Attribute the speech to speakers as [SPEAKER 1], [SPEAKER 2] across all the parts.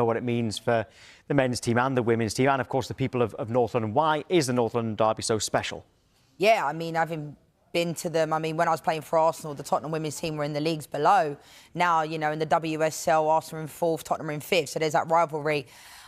[SPEAKER 1] what it means for the men's team and the women's team, and of course the people of North London. Why is the North London derby so special?
[SPEAKER 2] Yeah, I mean, having been to them, I mean, when I was playing for Arsenal, the Tottenham women's team were in the leagues below. Now, you know, in the WSL, Arsenal are in 4th, Tottenham are in 5th, so there's that rivalry.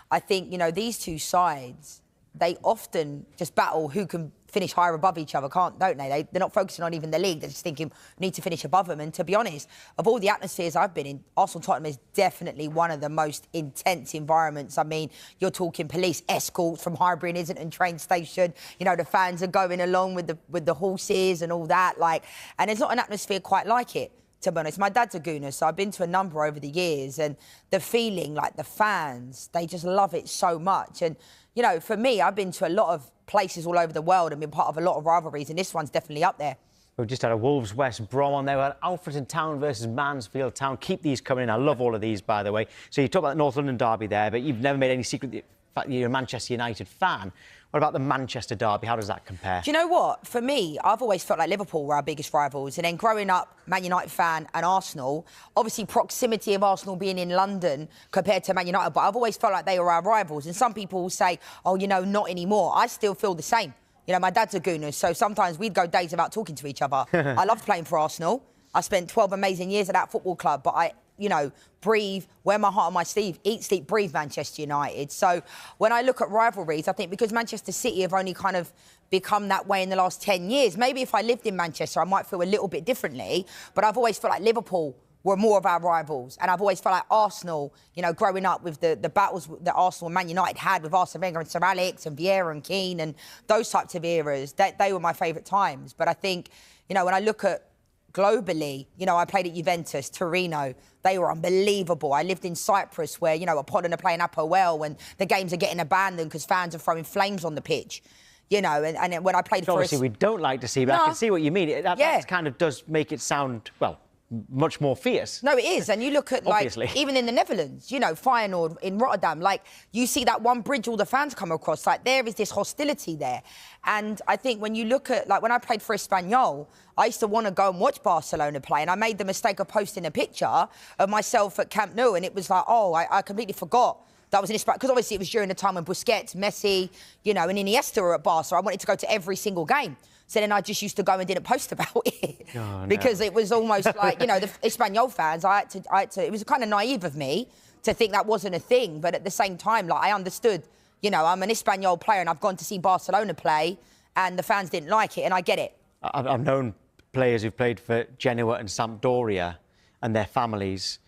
[SPEAKER 2] I think, you know, these two sides, they often just battle who can finish higher above each other, don't they? They're not focusing on even the league. They're just thinking, we need to finish above them. And to be honest, of all the atmospheres I've been in, Arsenal-Tottenham is definitely one of the most intense environments. I mean, you're talking police escorts from Highbury and Islington train station. You know, the fans are going along with the horses and all that. Like, and there's not an atmosphere quite like it, to be honest. My dad's a Gooner, so I've been to a number over the years, and the feeling, like the fans, they just love it so much. And, you know, for me, I've been to a lot of places all over the world and been part of a lot of rivalries, and this one's definitely up there.
[SPEAKER 1] We've just had a Wolves West Brom on there. We had Alfreton Town versus Mansfield Town. Keep these coming in. I love all of these, by the way. So you talk about the North London derby there, but you've never made any secret the fact that you're a Manchester United fan. What about the Manchester derby? How does that compare?
[SPEAKER 2] Do you know what? For me, I've always felt like Liverpool were our biggest rivals. And then growing up, Man United fan and Arsenal, obviously proximity of Arsenal being in London compared to Man United, but I've always felt like they were our rivals. And some people will say, oh, you know, not anymore. I still feel the same. You know, my dad's a Gooner, so sometimes we'd go days without talking to each other. I loved playing for Arsenal. I spent 12 amazing years at that football club, but I, you know, breathe, wear my heart on my sleeve, eat, sleep, breathe Manchester United. So when I look at rivalries, I think because Manchester City have only kind of become that way in the last 10 years, maybe if I lived in Manchester, I might feel a little bit differently, but I've always felt like Liverpool were more of our rivals. And I've always felt like Arsenal, you know, growing up with the battles that Arsenal and Man United had with Arsene Wenger and Sir Alex and Vieira and Keane and those types of eras, they were my favourite times. But I think, you know, when I look at globally, you know, I played at Juventus, Torino. They were unbelievable. I lived in Cyprus where, you know, Apollon are playing Apoel when the games are getting abandoned because fans are throwing flames on the pitch. You know, and when I played for...
[SPEAKER 1] Obviously, we don't like to see, but I can see what you mean. That kind of does make it sound, well, much more fierce.
[SPEAKER 2] No, it is. And you look at, like, even in the Netherlands, you know, Feyenoord in Rotterdam, like, you see that one bridge all the fans come across, like, there is this hostility there. And I think when you look at, like, when I played for Espanyol, I used to want to go and watch Barcelona play, and I made the mistake of posting a picture of myself at Camp Nou, and it was like, oh, I completely forgot that was in Espanyol, because obviously it was during the time when Busquets, Messi, you know, and Iniesta were at Barca, so I wanted to go to every single game. So then I just used to go and didn't post about it because it was almost like, you know, the Espanyol fans, I had to, it was kind of naive of me to think that wasn't a thing. But at the same time, like, I understood, you know, I'm an Espanyol player and I've gone to see Barcelona play and the fans didn't like it, and I get it.
[SPEAKER 1] I've known players who've played for Genoa and Sampdoria and their families,